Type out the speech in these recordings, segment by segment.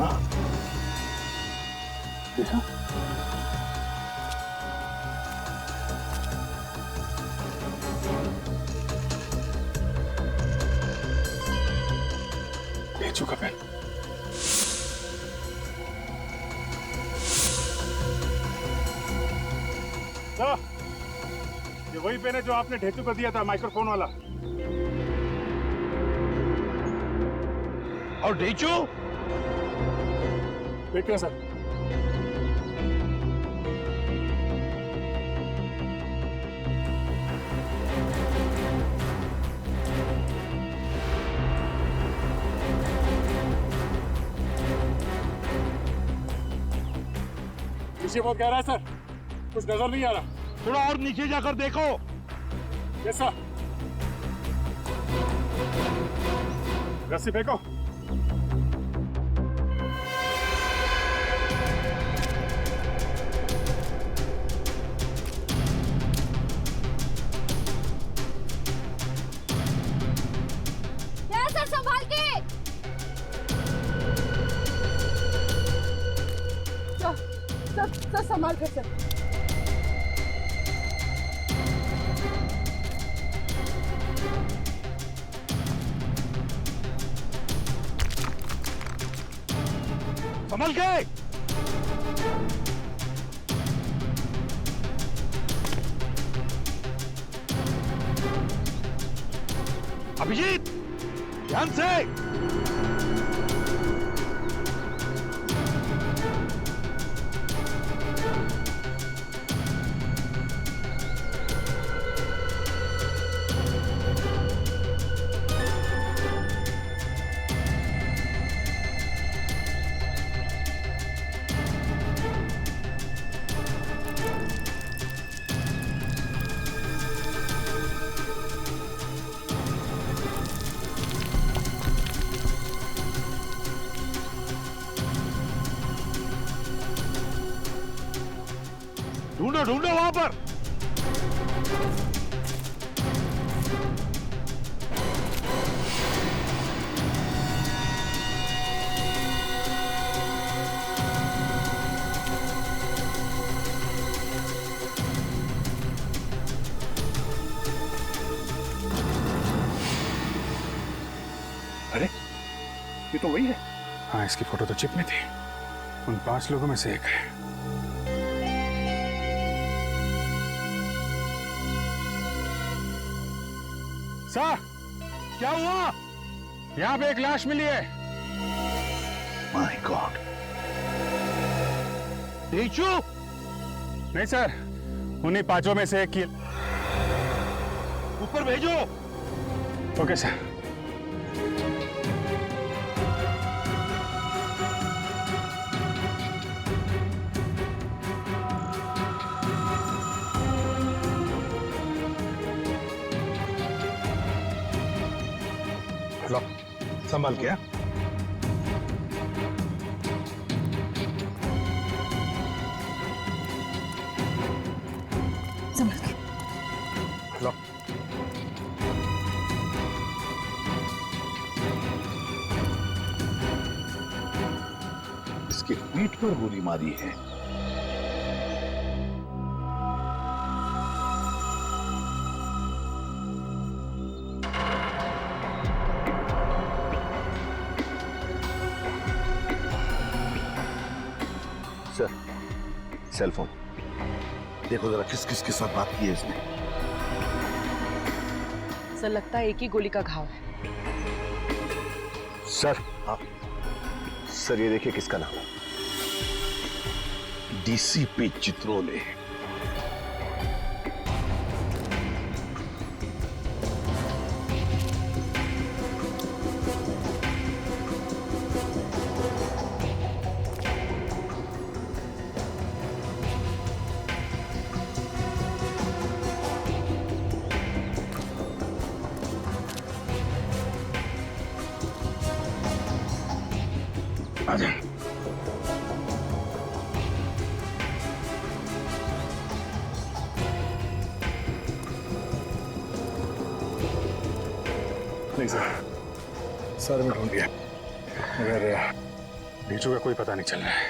हाँ देखा, भेजू का पेन। ये वही पेन है जो आपने ढेचू को दिया था, माइक्रोफोन वाला। और ढेचू देखिए सर, पीछे बहुत गहरा है सर, कुछ नजर नहीं आ रहा। थोड़ा और नीचे जाकर देखो। Yes sir. रस्सी फेंको। सर संभाल के। सर संभाल के सर। संभल के। अभिजीत ध्यान से। ढूंढो ढूंढो वहां पर। अरे ये तो वही है। हाँ, इसकी फोटो तो चिप में थी। उन 5 लोगों में से एक है। सर क्या हुआ? यहाँ पे एक लाश मिली है। My god. ढेचू? नहीं सर, उन्हीं 5 में से एक की। ऊपर भेजो। Okay sir. लो संभाल के। संभाल के। लो। इसके पीठ पर गोली मारी है। सर सेल फोन देखो जरा, किस किस के साथ बात की है इसने। सर लगता है एक ही गोली का घाव है। सर हाँ सर, ये देखिए किसका नाम है। डीसीपी चित्रोले। आजा। नहीं सर, सर में ढूंढ लिया, मगर नीचू का कोई पता नहीं चल रहा है।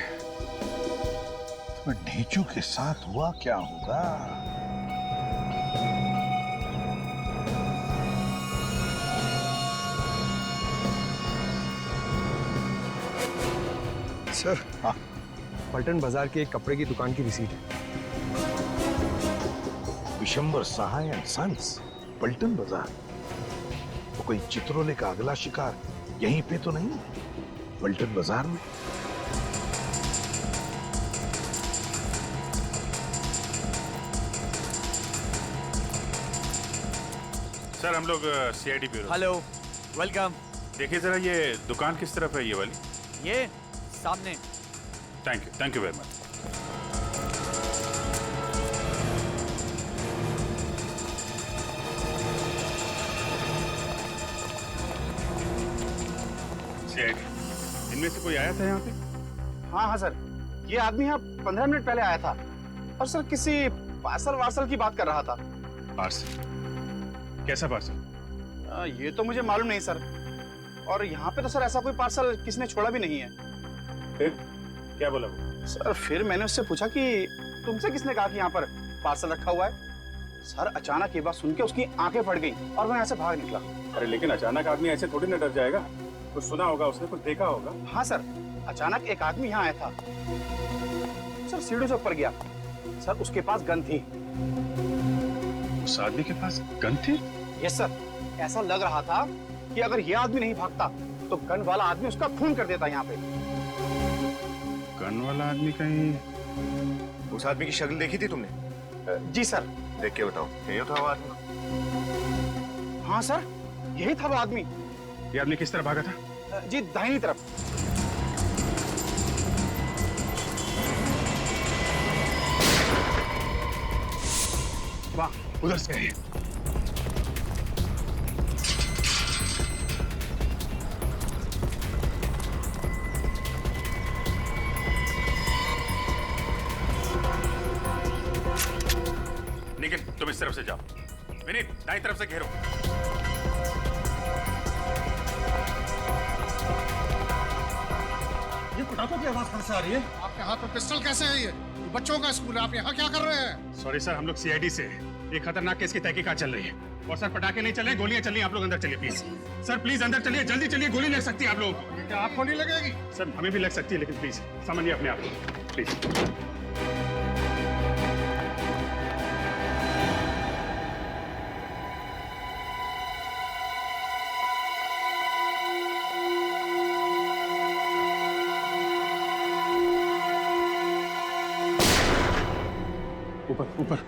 तो ढीचू के साथ हुआ क्या होगा? सर, हाँ, पलटन बाजार के एक कपड़े की दुकान की रिसीट है। विशंबर सहाय एंड सन्स, पलटन बाजार। तो कोई चित्रोले का अगला शिकार यहीं पे तो नहीं, पलटन बाजार में? सर हम लोग सीआईडी ब्यूरो। Hello, welcome. देखिए जरा ये दुकान किस तरफ है, ये वाली? ये सामने। Thank you very much. CID, इनमें से कोई आया था यहाँ पे? हाँ सर, ये आदमी यहाँ 15 मिनट पहले आया था और सर किसी पार्सल वार्सल की बात कर रहा था। पार्सल? कैसा पार्सल? ये तो मुझे मालूम नहीं सर, और यहाँ पे तो सर ऐसा कोई पार्सल किसने छोड़ा भी नहीं है। फिर क्या बोला वो? सर फिर मैंने उससे पूछा कि तुमसे किसने कहा कि यहाँ पर पार्सल रखा हुआ है। सर अचानक ये बात सुन के उसकी आंखें फट गई और वो यहाँ से भाग निकला। अरे लेकिन अचानक आदमी ऐसे थोड़ी ना डर जाएगा, कुछ सुना होगा उसने, कुछ देखा होगा। हाँ सर, अचानक एक आदमी यहाँ आया था सर, सीढ़ी से ऊपर गया सर, उसके पास गन थी। उस आदमी के पास गन थी? यस सर, ऐसा लग रहा था कि अगर ये आदमी नहीं भागता तो गन वाला आदमी उसका खून कर देता यहाँ पे। गन वाला आदमी कहीं? उस आदमी की शक्ल देखी थी तुमने? जी सर। देख के बताओ, यही था वो आदमी? हाँ सर, यही था वो आदमी। ये आदमी किस तरह भागा था? जी दाहिनी तरफ। वाह, उधर से है। निखिल, तुम इस तरफ से जाओ। विनीत, दाईं तरफ से घेरो। ये पटाखों की आवाज कहां से आ रही है? आपके हाथ में पिस्टल कैसे है? ये बच्चों का स्कूल है, आप यहाँ क्या कर रहे हैं? सॉरी सर, हम लोग सीआईडी से हैं। एक खतरनाक केस की तहकीकात चल रही है। और सर पटाखे नहीं चल रहे, गोलियां चल रही हैं। आप लोग अंदर चलिए प्लीज। सर प्लीज अंदर चलिए, जल्दी चलिए, गोली लग सकती है आप लोगों को। क्या आपको नहीं लगेगी? सर हमें भी लग सकती है, लेकिन प्लीज समझिए अपने आप को, प्लीज। ऊपर ऊपर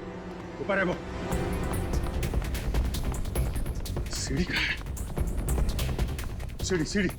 ऊपर है वो। सीढ़ी कहाँ है? सीढ़ी सीढ़ी।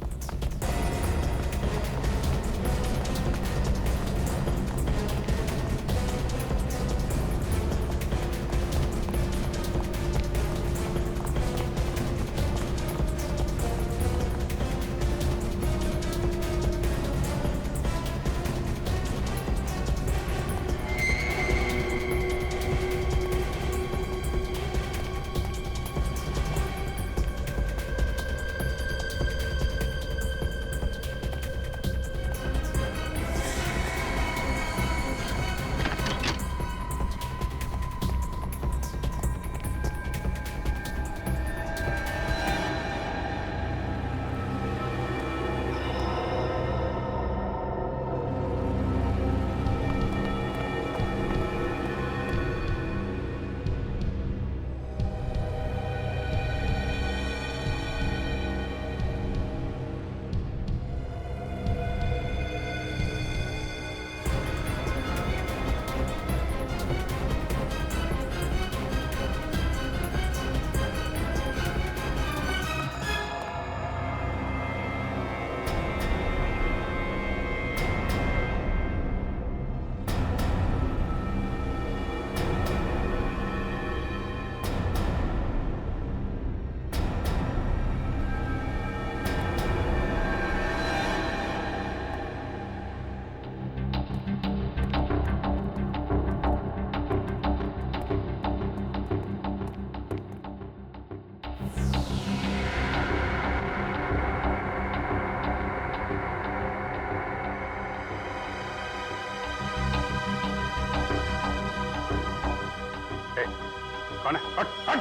कौन है? हट हट।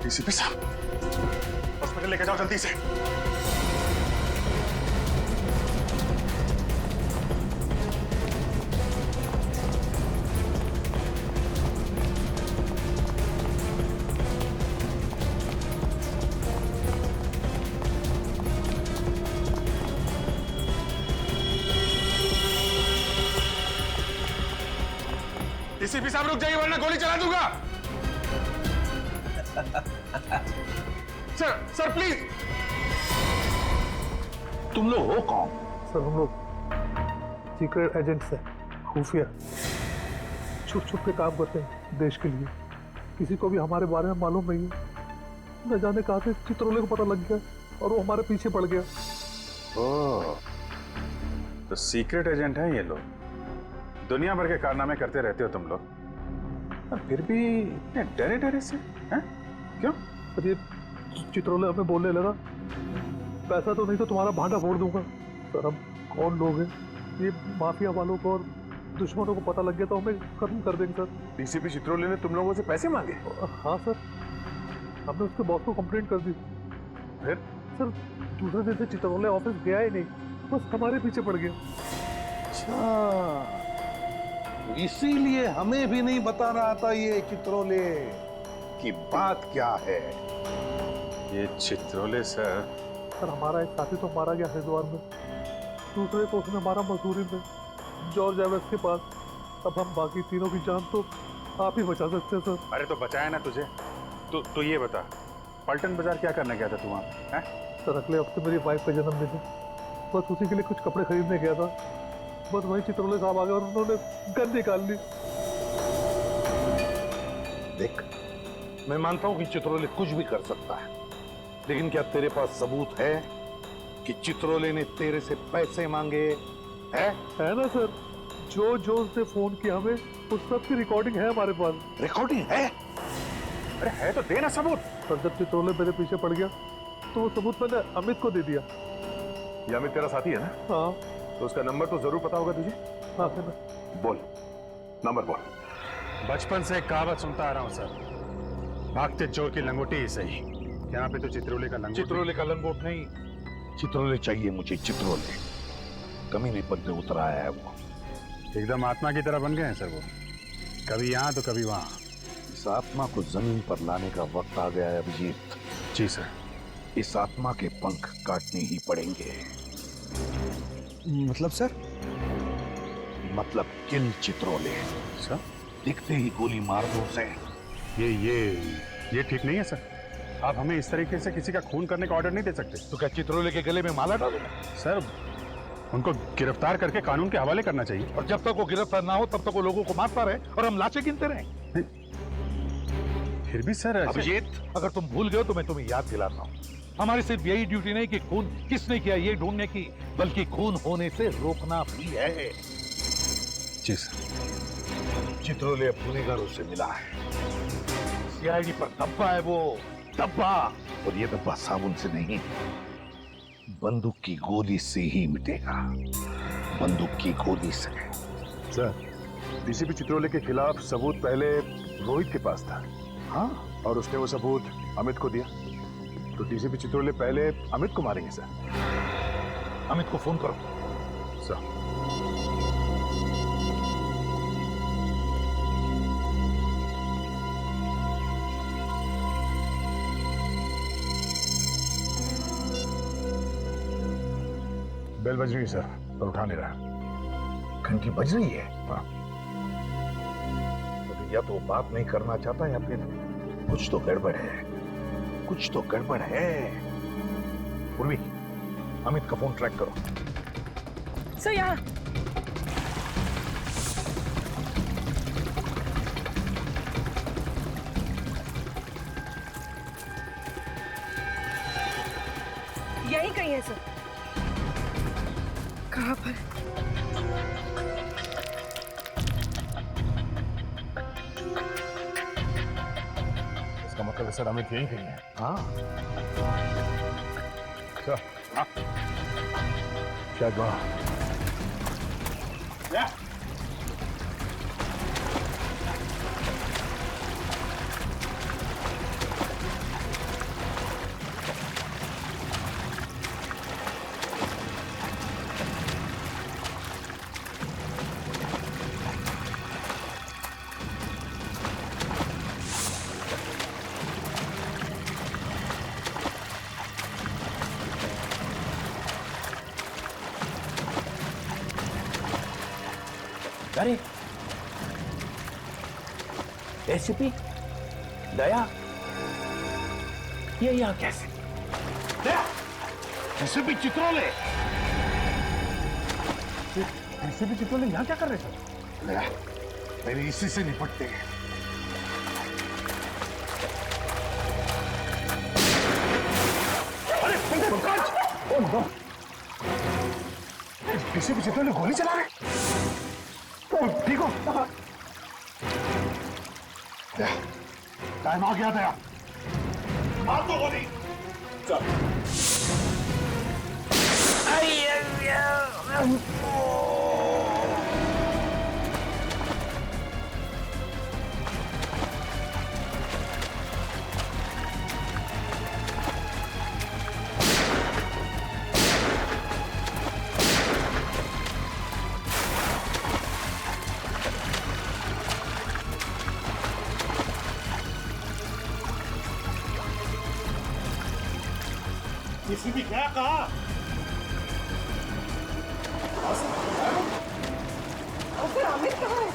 डीसीपी साहब, हॉस्पिटल लेके जाओ जल्दी से। डीसीपी साहब रुक जाइए वरना गोली चला दूंगा। Sir please. तुम लोग हो कौन? सर हम लोग सीक्रेट एजेंट्स हैं, खुफिया, छुप छुप के काम करते हैं देश के लिए। किसी को भी हमारे बारे में मालूम नहीं है। न जाने कहाँ से चित्रोले को पता लग गया और वो हमारे पीछे पड़ गया। ओह, तो सीक्रेट एजेंट है ये लोग। दुनिया भर के कारनामे करते रहते हो तुम लोग, और फिर भी इतने डरे डरे से हैं? क्यों? सर ये चित्रोले हमें बोलने लगा, पैसा तो नहीं तो तुम्हारा भांडा फोड़ दूंगा। सर हम कौन लोग हैं? ये माफिया वालों को और दुश्मनों को पता लग गया तो हमें खत्म कर देंगे सर। डीसीपी चित्रोले ने तुम लोगों से पैसे मांगे? हाँ सर, हमने उसके बॉस को कंप्लेंट कर दी। फिर? सर दूसरे दिन से चित्रोले ऑफिस गया ही नहीं, बस हमारे पीछे पड़ गया। अच्छा, इसीलिए हमें भी नहीं बता रहा था ये चित्रोले की बात क्या है। ये चित्रोले सर, सर हमारा एक साथी तो मारा गया हरिद्वार में, दूसरे को उसने मारा मसूरी में, जॉर्ज एवेस के पास। अब हम बाकी तीनों की जान तो आप ही बचा सकते हैं सर। अरे तो बचाया ना तुझे। तो ये बता, पलटन बाजार क्या करने गया था तू वहाँ? हैं? सर अगले हफ्ते मेरी वाइफ का जन्मदिन है, बस उसी के लिए कुछ कपड़े खरीदने गया था। बस वही चित्रोले साहब आ गए और उन्होंने गन निकाल ली। देख, मैं मानता हूं कि चित्रोले कुछ भी कर सकता है, लेकिन क्या तेरे पास सबूत है कि चित्रोले ने तेरे से पैसे मांगे? है ना सर, जो उसने फोन किया हमें उस सब की रिकॉर्डिंग है हमारे पास। रिकॉर्डिंग है? अरे है तो देना सबूत। सर जब चित्रोले मेरे पीछे पड़ गया तो वो सबूत मैंने अमित को दे दिया। ये अमित तेरा साथी है ना? हाँ तो उसका नंबर तो जरूर पता होगा तुझे। हाँ है ना। बोल, नंबर बोल। बचपन से एक कहावत सुनता आ रहा हूँ सर, भागते चोर की लंगोटी ही सही। यहाँ पे तो चित्रोले का लंगोट। चित्रोले का लंगोट नहीं, चित्रोले चाहिए मुझे। चित्रोले कमीने पद पे उतर आया है वो। एकदम आत्मा की तरह बन गए हैं सर वो, कभी यहाँ तो कभी वहाँ। इस आत्मा को जमीन पर लाने का वक्त आ गया है अभिजीत। जी सर। इस आत्मा के पंख काटने ही पड़ेंगे। मतलब सर? मतलब किल चित्रोले। सर दिखते ही गोली मार दो उसे। ये ठीक नहीं है सर। आप हमें इस तरीके से किसी का खून करने का ऑर्डर नहीं दे सकते। तो क्या चित्रोले के गले में माला डालूंगा? सर उनको गिरफ्तार करके कानून के हवाले करना चाहिए। और जब तक वो गिरफ्तार ना हो तब तक वो लोगों को मारता रहे और हम लाशें गिनते रहे। फिर भी सर अभिजीत, अगर तुम भूल गए हो तो मैं तुम्हें याद दिलाता हूँ, हमारी सिर्फ यही ड्यूटी नहीं कि खून किसने किया ये ढूंढने की, बल्कि खून होने से रोकना भी है। जी सर। चित्रोले अब गुनहगारों से मिला है। सीआईडी पर धब्बा है वो, धब्बा। और ये धब्बा साबुन से नहीं, बंदूक की गोली से ही मिटेगा। बंदूक की गोली से। सर, डीसीपी चित्रोले के खिलाफ सबूत पहले रोहित के पास था। हाँ, और उसने वो सबूत अमित को दिया। तो डीसीपी चित्रोले पहले अमित को मारेंगे सर। अमित को फोन करो। सर। बेल बज रही है सर, पर उठा नहीं रहा। घंटी बज रही है। हाँ। तो या तो वो बात नहीं करना चाहता या फिर कुछ तो गड़बड़ है। कुछ तो गड़बड़ है। उर्वी, अमित का फोन ट्रैक करो। सर यहाँ। यहीं कहीं है सर। कहाँ पर? इसका मतलब सर अमित यहीं कहीं है। हाँ, सर, हाँ? शायद वहाँ अरे एसीपी दया, ये यहाँ कैसे? दया, एसीपी चित्रोले, एसीपी चित्रोले यहाँ क्या कर रहे थे? दया, मेरी इसी से निपटते हैं। अरे Pankaj, oh no, ACP Chitrole गोली चला रहे। ठीक हो? टाइम आ गया दया, मार दो गोली। चल। किसी भी क्या कहा? फिर अमित कहाँ है?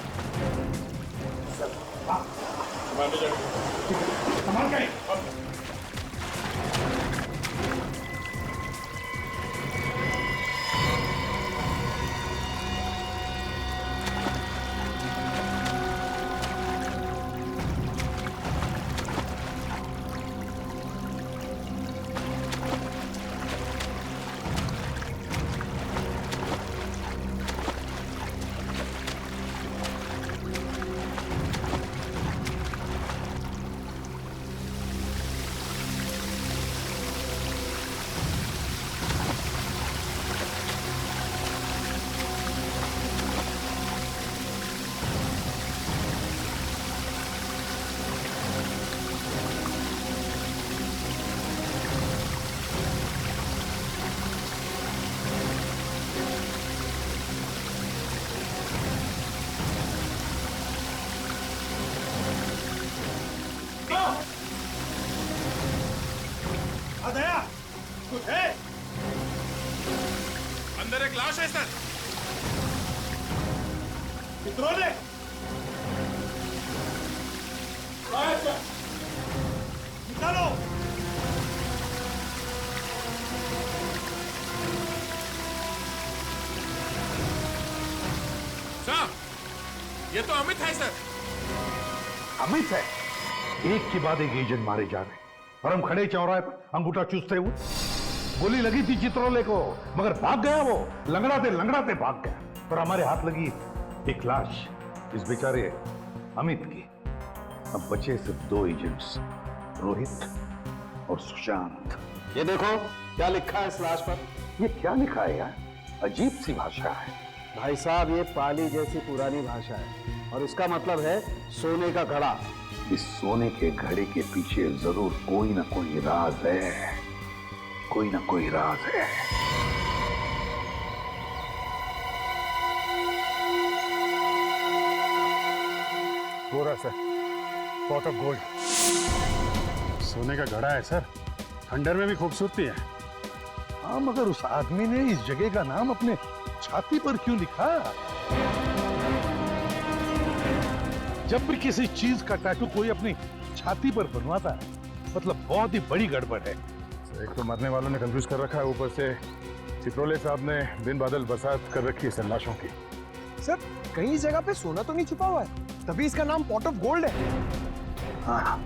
संभाल के। दया, कुछ है? अंदर एक लाश है सर। चित्रोले, निकालो। साहब, ये तो अमित है सर। अमित है? एक के बाद एक एजेंट मारे जा रहे और हम खड़े चौराहे पर अंगूठा चूसते हुए। गोली लगी थी चित्रोले को, मगर भाग गया वो, लंगड़ाते भाग गया। और हमारे हाथ लगी एक लाश, इस बेचारे अमित की। अब बचे सिर्फ दो एजेंट्स, रोहित और सुशांत। ये देखो क्या लिखा है इस लाश पर। ये क्या लिखा है यार? अजीब सी भाषा है। भाई साहब, ये पाली जैसी पुरानी भाषा है और इसका मतलब है सोने का घड़ा। इस सोने के घड़े के पीछे जरूर कोई ना कोई राज है, कोई ना कोई राज है। वो रहा सर, पॉट ऑफ गोल्ड। सोने का घड़ा है सर, खंडर में भी खूबसूरती है। हाँ, मगर उस आदमी ने इस जगह का नाम अपने छाती पर क्यों लिखा? जब भी किसी चीज का टैटू कोई अपनी छाती पर बनवाता है, मतलब बहुत ही बड़ी गड़बड़ है। एक तो मरने वालों ने कंफ्यूज कर रखा है, ऊपर से चित्रोले साहब ने दिन बादल बरसात कर रखी है सर लाशों की। सर, कहीं इस जगह पे सोना तो नहीं छुपा हुआ है, तभी इसका नाम पॉट ऑफ गोल्ड है। हाँ,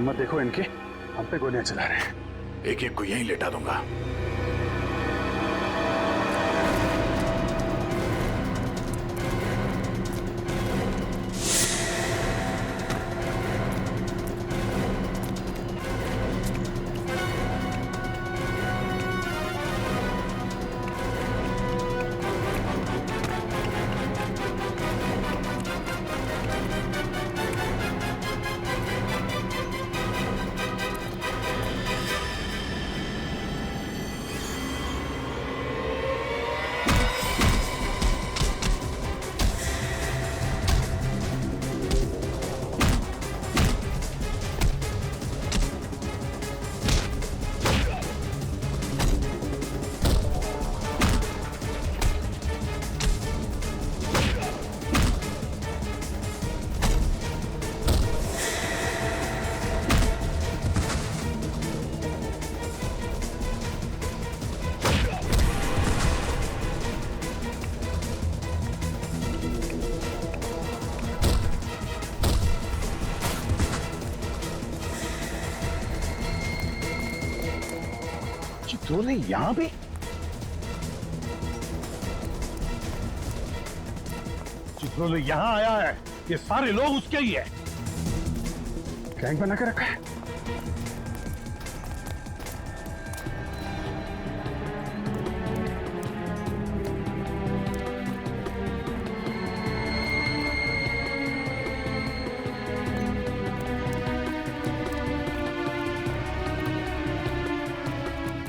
हिम्मत देखो इनकी, हम पे गोलियां चला रहे हैं। एक एक को यहीं लेटा दूंगा। चित्रोले यहां भी? चित्रोले यहां आया है, ये सारे लोग उसके ही है। गैंग बना के रखा है।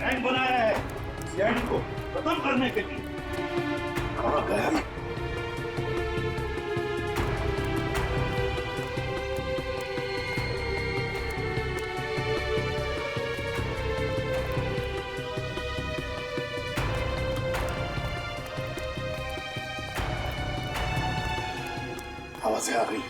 गैंग बनाया है सीआईडी को खत्म करने के लिए। कहां गया? आवाजें आ रही।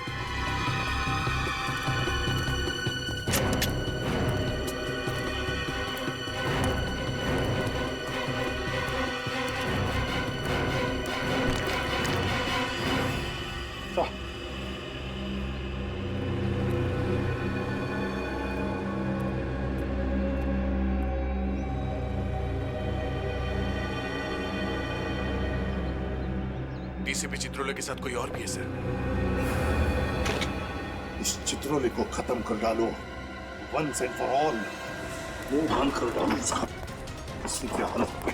डीसीपी चित्रोले के साथ कोई और भी है सर? इस चित्रोले को खत्म कर डालो वंस एंड फॉर ऑल। मुंह बांध कर डालो उसका, इसी के हालत में।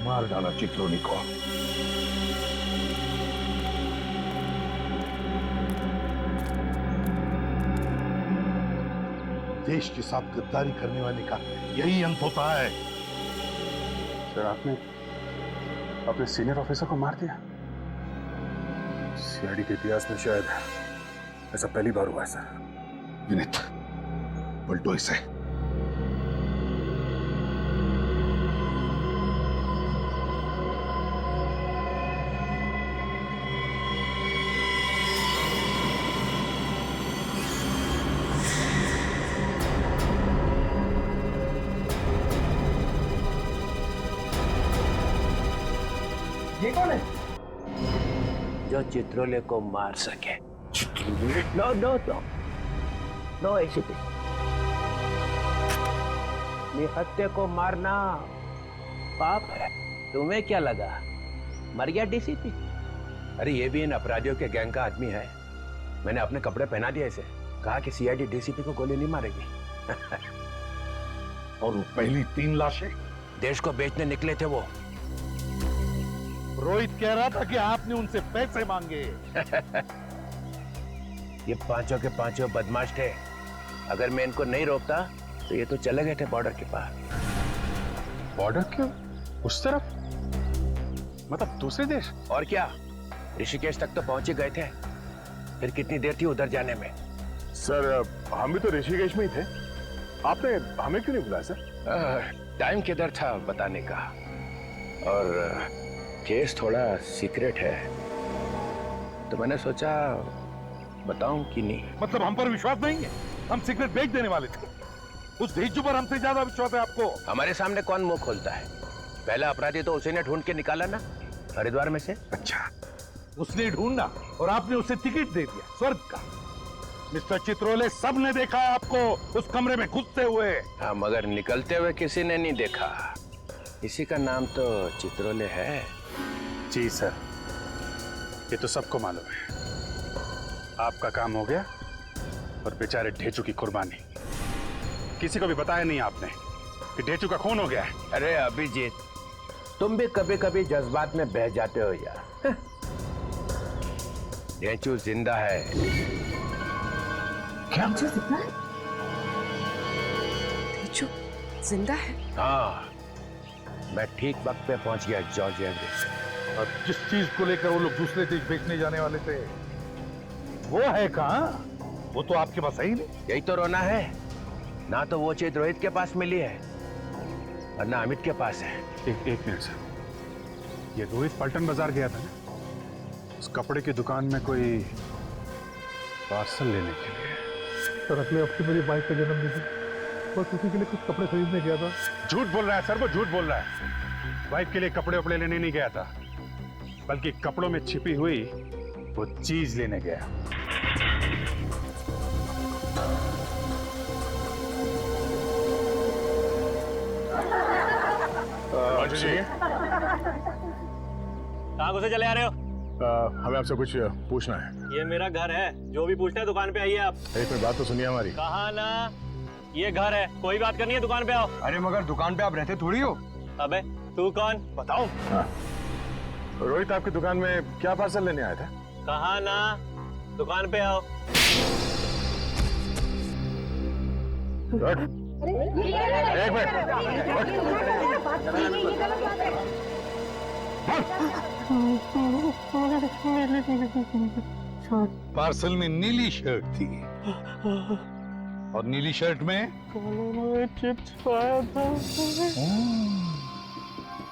मार डाला चित्रोले को। देश के साथ गद्दारी करने वाले का यही अंत होता है। सर आपने अपने सीनियर ऑफिसर को मार दिया? सीआईडी के इतिहास में शायद ऐसा पहली बार हुआ है सर। विनीत, पलटो इसे। ये कौन है? जो चित्रोले को मार सके। Chitrole? No no no no ACP, निहत्थे को मारना पाप है। तुम्हें क्या लगा मर गया डीसीपी? अरे ये भी इन अपराधियों के गैंग का आदमी है। मैंने अपने कपड़े पहना दिए इसे, कहा कि सीआईडी डीसीपी को गोली नहीं मारेगी। और वो पहली 3 लाशें देश को बेचने निकले थे वो। रोहित कह रहा था कि आपने उनसे पैसे मांगे। ये पांचों के पांचों बदमाश थे। अगर मैं इनको नहीं रोकता तो ये तो चले गए थे बॉर्डर के पार। बॉर्डर क्यों? उस तरफ? मतलब दूसरे देश? और क्या, ऋषिकेश तक तो पहुंच ही गए थे। फिर कितनी देर थी उधर जाने में? सर हम भी तो ऋषिकेश में ही थे, आपने हमें क्यों नहीं बुलाया सर? टाइम किधर था बताने का, और केस थोड़ा सीक्रेट है तो मैंने सोचा बताऊं कि नहीं। मतलब हम पर विश्वास नहीं है? हम सिगरेट बेच देने वाले थे। उस धेजू पर हमसे ज्यादा विश्वास है आपको। हमारे सामने कौन मुंह खोलता है? पहला अपराधी तो उसी ने ढूंढ के निकाला ना, हरिद्वार में से। अच्छा, उसने ढूंढा और आपने उसे टिकट दे दिया स्वर्ग का। मिस्टर चित्रोले, सबने देखा है आपको उस कमरे में घुसते हुए। हाँ, मगर निकलते हुए किसी ने नहीं देखा। इसी का नाम तो चित्रोले है। जी सर, ये तो सबको मालूम है। आपका काम हो गया और बेचारे ढेचू की कुर्बानी। किसी को भी बताया नहीं आपने कि ढेचू का खून हो गया है। अरे अभिजीत, तुम भी कभी कभी जज्बात में बह जाते हो यार। ढेचू जिंदा है। क्या? तेजू जिंदा है? हाँ, मैं ठीक वक्त पे पहुंच गया जॉर्ज एवरेस्ट। और जिस चीज को लेकर वो लोग दूसरे देश बेचने जाने वाले थे, वो है कहाँ? वो तो आपके पास है ही नहीं। यही तो रोना है ना, तो वो चीज रोहित के पास मिली है और ना अमित के पास है। एक मिनट सर, ये रोहित पलटन बाजार गया था ना, उस कपड़े की दुकान में कोई पार्सल लेने के लिए। सर अगले हफ्ते मेरी वाइफ का जन्मदिन है, बस उसी के लिए कुछ कपड़े खरीदने गया था। झूठ बोल रहा है सर, वो झूठ बोल रहा है। वाइफ के लिए कपड़े वपड़े लेने नहीं गया था, बल्कि कपड़ों में छिपी हुई वो चीज लेने गया। कहाँ घुसे चले आ रहे हो? हमें आपसे कुछ पूछना है। ये मेरा घर है, जो भी पूछते हैं दुकान पे आइए आप। एक मिनट बात तो सुनिए हमारी। कहा ना, ये घर है, कोई बात करनी है दुकान पे आओ। अरे मगर दुकान पे आप रहते थोड़ी हो। अबे तू कौन? बताओ। रोहित आपकी दुकान में क्या पार्सल लेने आया था? कहा ना, दुकान पे आओ। एक पार्सल में नीली शर्ट थी और नीली शर्ट में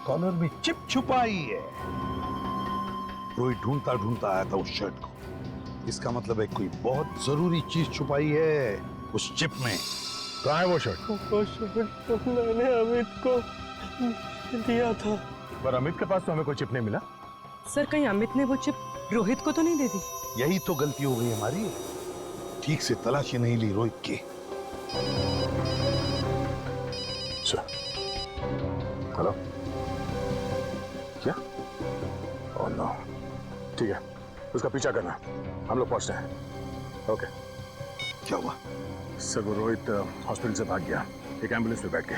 कॉलर में चिप छुपाई है। रोहित ढूंढता ढूंढता आया था उस शर्ट को। इसका मतलब है कोई बहुत जरूरी चीज छुपाई है उस चिप में। कहाँ है वो शर्ट? वो शर्ट तो मैंने अमित को दिया था। पर अमित के पास तो हमें कोई चिप नहीं मिला। सर कहीं अमित ने वो चिप रोहित को तो नहीं दे दी? यही तो गलती हो गई हमारी, ठीक से तलाशी नहीं ली रोहित की। हेलो, क्या? ओह नो, ठीक है, उसका पीछा करना, हम लोग पहुंचते हैं। ओके। क्या हुआ? सर वो रोहित हॉस्पिटल से भाग गया, एक एम्बुलेंस में बैठ के।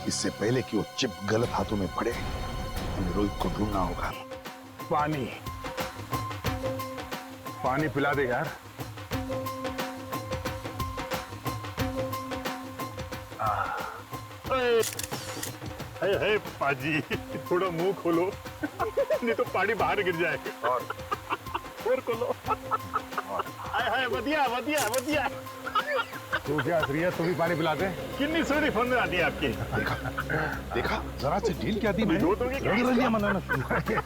इससे पहले कि वो चिप गलत हाथों में पड़े, हमें रोहित को ढूंढना होगा। पानी पानी पिला दे यार। हे पाजी, थोड़ा मुंह खोलो नहीं तो पानी बाहर गिर जाएगा। और खोलो। हाय वधिया वधिया वधिया। तू क्या असरियत, तू भी पानी पिला दे। कितनी सोनी फोन आती है आपकी। देखा जरा से ढील क्या दी मैंने, रंगरलियां मनाना शुरू कर दिया।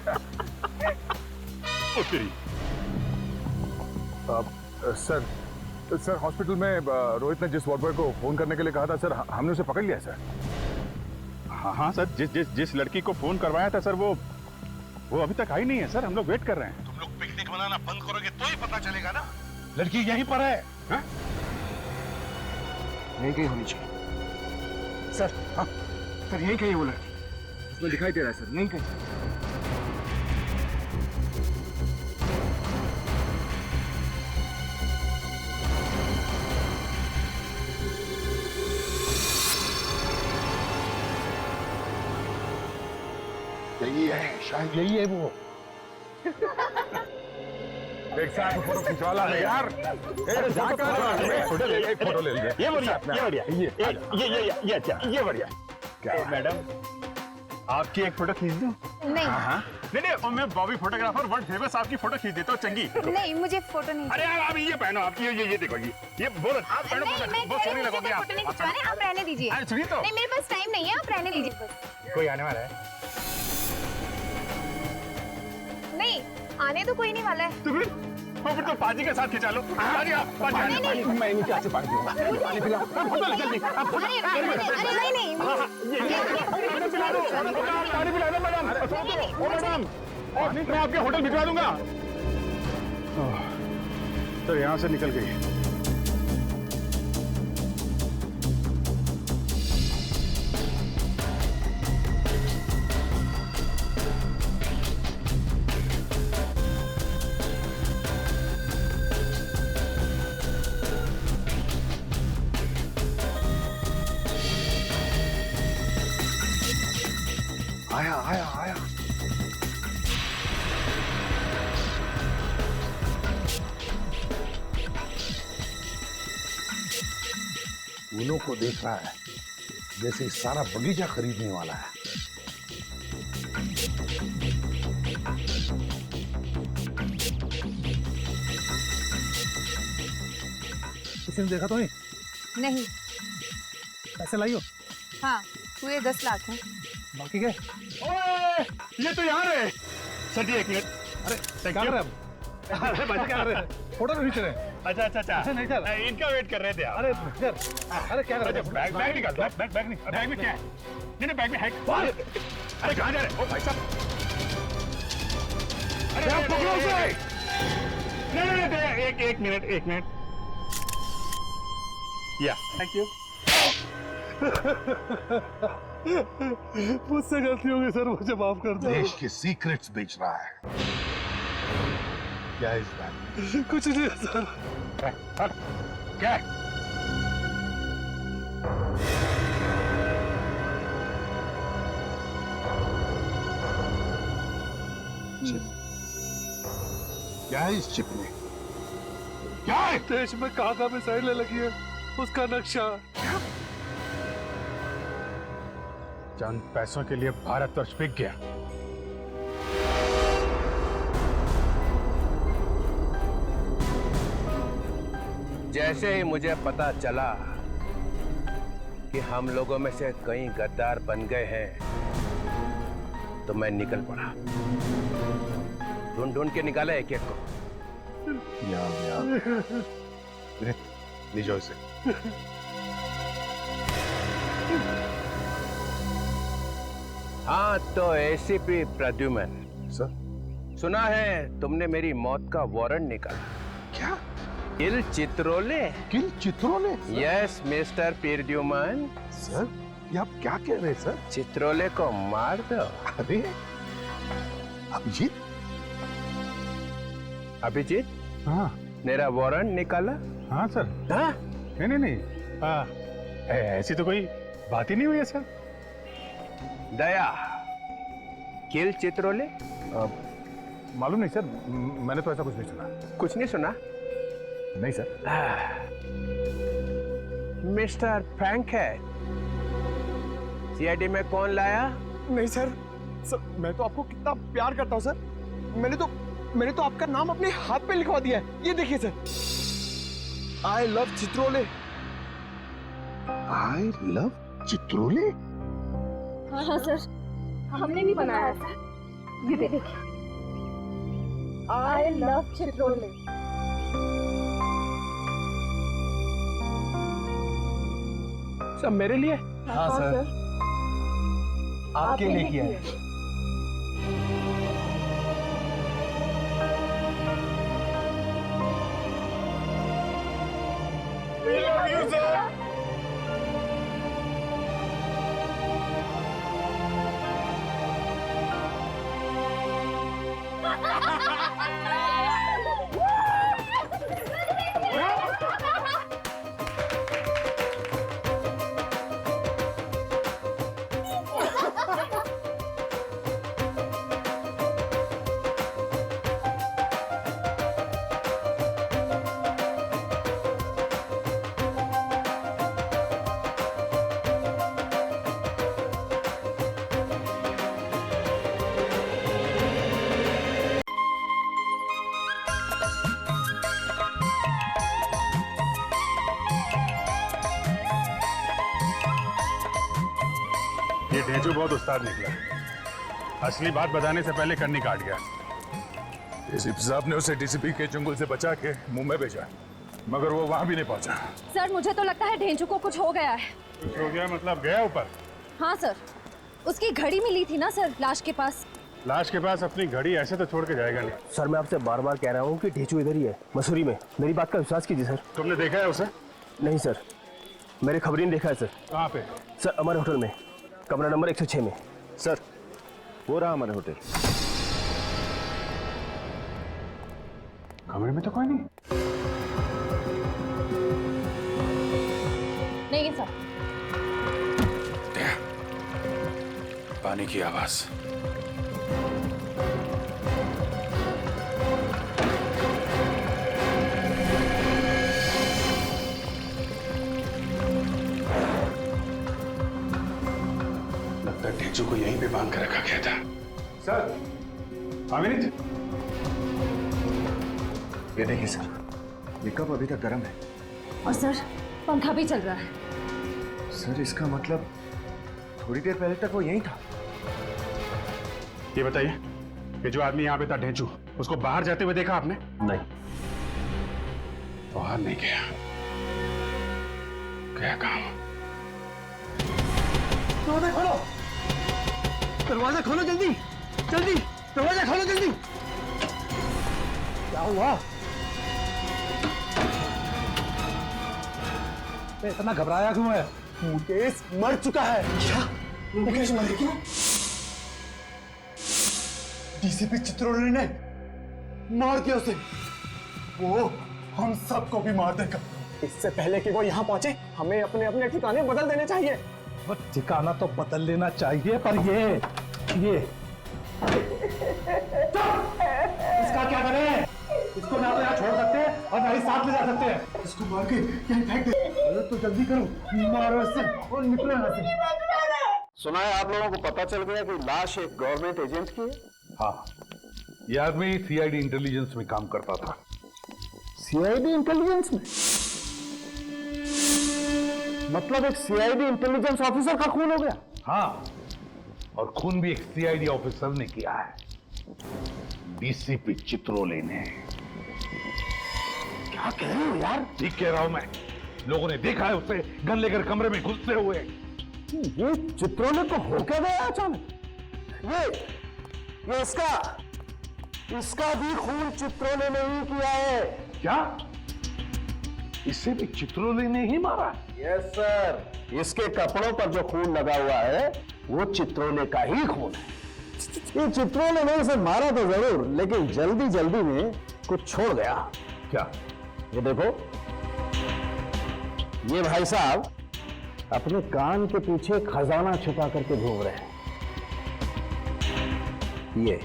सर हॉस्पिटल में रोहित ने जिस वार्ड बॉय को फोन करने के लिए कहा था सर, हमने उसे पकड़ लिया सर। हाँ सर, जिस लड़की को फोन करवाया था सर, वो अभी तक आई नहीं है सर। हम लोग वेट कर रहे हैं। तुम लोग पिकनिक मनाना बंद करोगे तो ही पता चलेगा ना। लड़की यहीं पर है। हाँ? यहीं कहीं होनी चाहिए सर। हाँ सर, यहीं कहीं वो लड़की, उसमें दिखाई दे रहा है सर, यहीं कहीं। यही है, शायद यही है वो। एक साथ फोटो खिंचवाला है यार। फोटो ले, एक फोटो ले लीजिए। ये बढ़िया, ये बढ़िया। क्या मैडम, आपकी एक फोटो खींच दूं? नहीं नहीं, मैं बॉबी फोटोग्राफर वर्ल्ड फेमस आपकी फोटो खींच देता हूँ चंगी। नहीं, मुझे फोटो नहीं। अरे यार आप ये पहनो, आपकी ये देखो, ये बहुत आप पहनो, बहुत सोनी लगोगी आप। फोटो नहीं खिंचवाने, आप रहने दीजिए। अरे सुनिए तो, नहीं, मेरे पास टाइम नहीं है, आप रहने दीजिए बस। कोई आने वाला है? नहीं, आने तो कोई नहीं वाला है। तो फिर फिर तो पाजी के साथ खिंचा लो। पाजी आप पाजी मैं इनके हाथ से पानी पीऊंगा। पानी पिला। फोटो ले जल्दी। अरे नहीं पानी पिला दो। पानी पिला दो मैडम। मैडम मैं आपके होटल भिजवा दूंगा। तो यहाँ से निकल गई। आया आया आया। फूलों को देख रहा है जैसे सारा बगीचा खरीदने वाला है। किसी ने देखा तो नहीं? नहीं। पैसे लाई हो? हाँ पूरे 10 लाख हैं। बाकी क्या? ओए ये तो यहाँ रहे। सर जी 1 मिनट। अरे क्या कर रहे हैं? अरे भाई क्या कर रहे हैं? फोटो खींच रहे हैं। अच्छा नहीं चल। इनका वेट कर रहे थे आप। अरे अरे क्या कर रहे हैं? बैग निकाल। बैग नहीं। बैग में क्या है? नहीं बैग में है। अरे कहाँ जा रहे? ओ भाई साहब। अरे आप पकड़ो उसे। नहीं एक मिनट। या थैंक यू। मुझसे गलती होगी सर, मुझे माफ कर दो। देश के सीक्रेट्स बेच रहा है। क्या इस बात? कुछ नहीं सर। क्या? क्या है इस चिप में? क्या है? देश में कहाँ मिसाइलें लगी है उसका नक्शा। चंद पैसों के लिए भारतवर्ष बिक गया। जैसे ही मुझे पता चला कि हम लोगों में से कई गद्दार बन गए हैं तो मैं निकल पड़ा। ढूंढ के निकाला एक को। लीजिए इसे। हाँ तो एसीपी प्रद्युमन सर, सुना है तुमने मेरी मौत का वारंट निकाला। क्या? Kill Chitrole? Kill Chitrole? Yes mister Pradyuman. Sir ये आप क्या कह रहे हैं सर? चित्रोले को मार दो। अरे अभिजीत? अभिजीत? हाँ मेरा वारंट निकाला? हाँ सर। हाँ? नहीं। हाँ ऐसी तो कोई बात ही नहीं हुई है सर। दया किल चित्रोले? मालूम नहीं सर, मैंने तो ऐसा कुछ नहीं सुना। कुछ नहीं सुना? नहीं सर। मिस्टर फ्रैंकहेड, सीआईडी में कौन लाया? नहीं सर, मैं तो आपको कितना प्यार करता हूँ सर। मैंने तो आपका नाम अपने हाथ पे लिखवा दिया है। ये देखिए sir, I love Chitrole. I love Chitrole? हाँ सर, हमने भी बनाया सर। ये देखिए, आई लव चित्रोले। सब मेरे लिए? हाँ सर, आपके लिए किया है। ये ढेंचू बहुत उस्ताद निकला। असली बात बताने से पहले कन्नी काट गया। एसीपी साहब ने उसे डीसीपी के चंगुल से बचा के मुंबई भेजा, मगर वो वहां भी नहीं पहुंचा। सर मुझे तो लगता है ढेंचू को कुछ हो गया है। कुछ हो गया मतलब गया ऊपर? हाँ सर, उसकी घड़ी मिली थी ना सर लाश के पास। लाश के पास अपनी घड़ी ऐसे तो छोड़ के जाएगा नहीं। सर मैं आपसे बार बार कह रहा हूँ कि ढेंचू इधर ही है, मसूरी में। मेरी बात का विश्वास कीजिए सर। तुमने देखा है उसे? नहीं सर, मेरे खबरी ने देखा है सर। कहाँ पे? सर अमर होटल में, कमरा नंबर 106 में। सर वो रहा हमारे होटल। कमरे में तो कोई नहीं। नहीं सर। पानी की आवाज। लगता है ढेंचू को यहीं पे बांध कर रखा गया था। सर, अमित, ये देखिए सर, ये कप अभी तक गर्म है। और सर पंखा भी चल रहा है। सर इसका मतलब थोड़ी देर पहले तक वो यहीं था। ये बताइए, ये जो आदमी यहाँ पे था ढेंचू, उसको बाहर जाते हुए देखा आपने? नहीं। बाहर नहीं गया, गया कहाँ? दरवाजा खोलो, दरवाजा खोलो जल्दी, जल्दी दरवाजा खोलो जल्दी। क्या हुआ? इतना घबराया क्यों है? मुकेश मर चुका है। क्या? मुकेश मर गया? डीसीपी चित्रोले ने मार दिया उसे। वो हम सबको भी मार देगा। इससे पहले कि वो यहाँ पहुंचे, हमें अपने अपने ठिकाने बदल देने चाहिए। वो ठिकाना तो बदल लेना चाहिए, पर ये इसका क्या करें? इसको ना तो यहाँ छोड़ सकते हैं और ना ही साथ ले जा सकते हैं। इसको मार के यहीं फेंक दे। अरे तो जल्दी करो, मारो इससे और निकलो यहाँ से। सुना है आप लोगों को पता चल गया कि लाश एक गवर्नमेंट एजेंट की है? हाँ, ये आदमी सीआईडी इंटेलिजेंस में काम करता था। सीआईडी इंटेलिजेंस में? मतलब एक सीआईडी इंटेलिजेंस ऑफिसर का खून हो गया? हाँ, और खून भी एक सीआईडी ऑफिसर ने किया है, डीसीपी चित्रोले ने। क्या कह रहे हो यार? ठीक कह रहा हूं मैं। लोगों ने देखा है उसे गन लेकर कमरे में घुसते हुए। ये चित्रोले को हो क्या गया अचानक? ये इसका भी खून चित्रोले ने ही किया है। क्या? इसे भी चित्रोले ने ही मारा? यस सर, इसके कपड़ों पर जो खून लगा हुआ है वो चित्रोले का ही खून है। ये चित्रोले ने इसे मारा तो जरूर, लेकिन जल्दी जल्दी में कुछ छोड़ गया। क्या? ये देखो, ये भाई साहब अपने कान के पीछे खजाना छुपा करके घूम रहे हैं। ये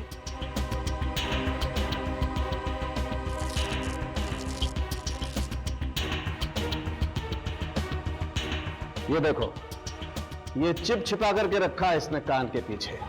देखो, ये चिप छिपा करके रखा है इसने कान के पीछे।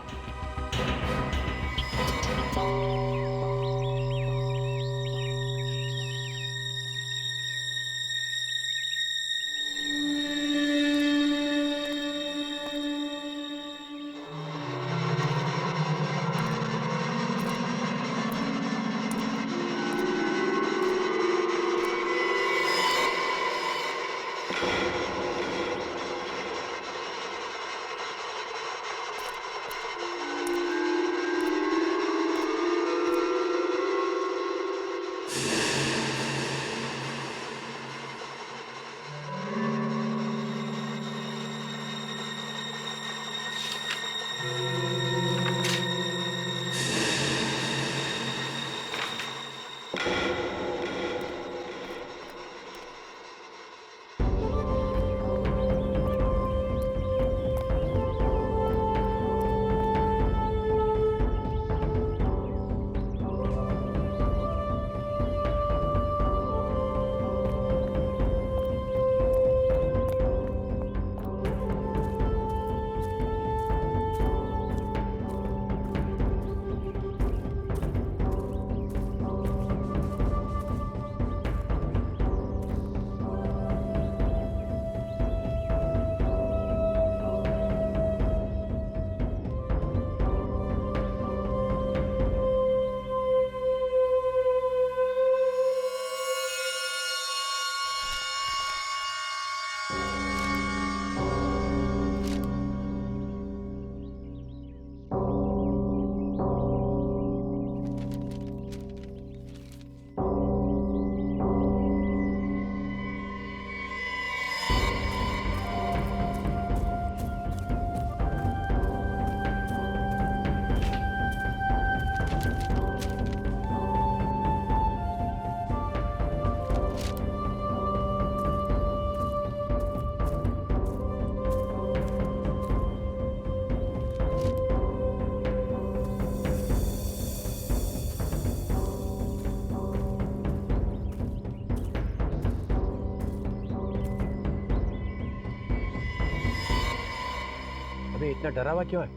अबे इतना डरा हुआ क्यों है?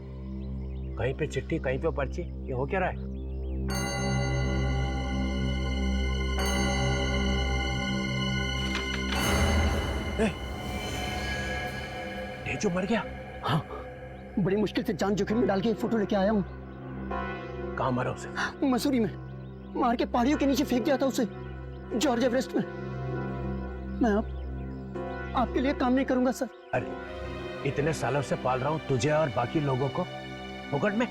कहीं पे चिट्ठी, कहीं पे पर्ची, ये हो क्या रहा है? ये जो मर गया? हाँ, बड़ी मुश्किल से जान जोखिम में डाल के फोटो लेके आया हूँ। कहाँ मरा उसे? मसूरी में मार के पहाड़ियों के नीचे फेंक दिया था उसे, जॉर्ज एवरेस्ट में। मैं अब आपके लिए काम नहीं करूंगा सर। अरे इतने सालों से पाल रहा हूँ तुझे और बाकी लोगों को फुकट में,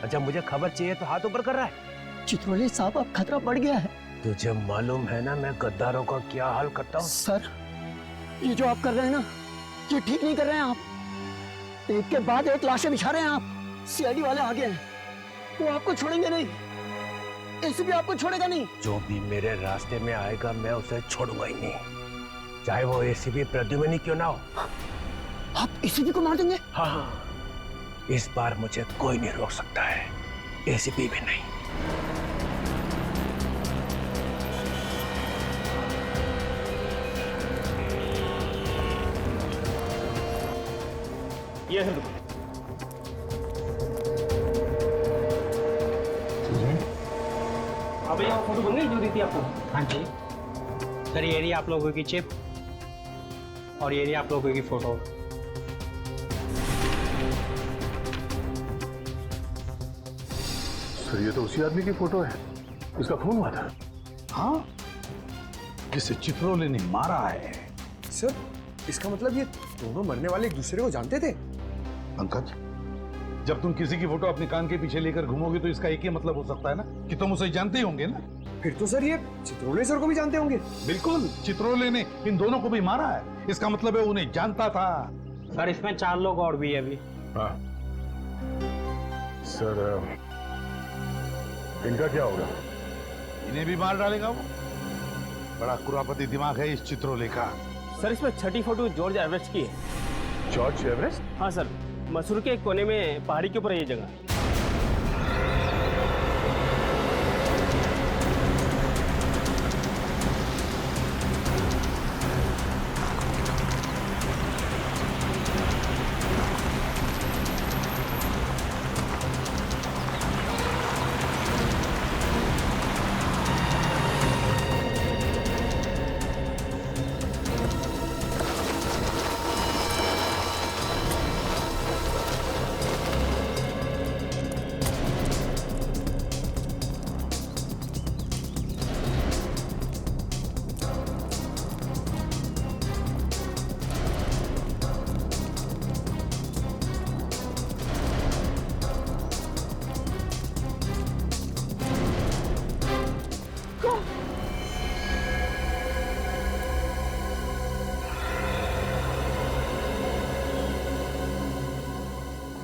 अच्छा मुझे खबर चाहिए तो हाथ ऊपर कर रहा है। चित्रोले साहब, अब खतरा बढ़ गया है। तुझे मालूम है ना मैं गद्दारों का क्या हाल करता हूँ? सर, ये जो आप कर रहे हैं ना, ये ठीक नहीं कर रहे हैं आप। एक के बाद एक लाशें बिछा रहे हैं आप। सीआईडी वाले आ गए हैं, वो आपको छोड़ेंगे नहीं, एसीपी आपको छोड़ेगा नहीं। जो भी मेरे रास्ते में आएगा मैं उसे छोड़ूंगा ही नहीं, चाहे वो एसीपी प्रद्युम्न क्यों ना हो। आप एसीपी को मार देंगे? हाँ हाँ, इस बार मुझे कोई नहीं रोक सकता है, एसीपी भी नहीं। ये है अब यहाँ फोटो बन गई जो दी थी आपको? हाँ जी सर, ये रही आप लोगों की चिप और ये रही आप लोगों की फोटो। सर ये तो उसी आदमी की फोटो है, इसका खून हुआ था। हाँ, जिसे चित्रोले ने मारा है। सर, इसका मतलब ये दोनों मरने वाले एक दूसरे को जानते थे? पंकज, जब तुम किसी की फोटो अपने कान के पीछे लेकर घूमोगे तो इसका एक ही मतलब हो सकता है ना कि तुम उसे जानते ही होंगे ना। फिर तो सर ये चित्रोले सर को भी जानते होंगे। बिल्कुल, चित्रोले ने इन दोनों को भी मारा है, इसका मतलब है उन्हें जानता था। सर इसमें 4 लोग और भी है अभी। हाँ सर, इनका क्या होगा? इन्हें भी मार डालेगा वो। बड़ा कुरापति दिमाग है इस चित्रोले का। सर इसमें 6ठी फोटो जॉर्ज एवरेस्ट की है। George Everest? हाँ सर, मसूरी के एक कोने में पहाड़ी के ऊपर है ये जगह।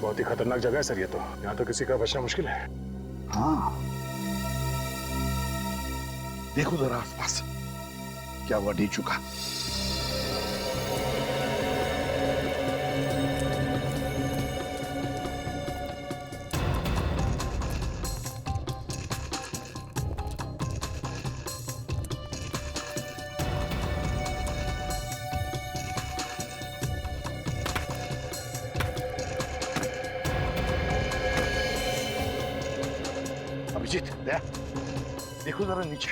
बहुत ही खतरनाक जगह है सर ये तो, यहाँ तो किसी का बचना मुश्किल है। हाँ, देखो जरा आसपास, क्या हुआ ढह चुका। अभिजीत, देखो जरा नीचे।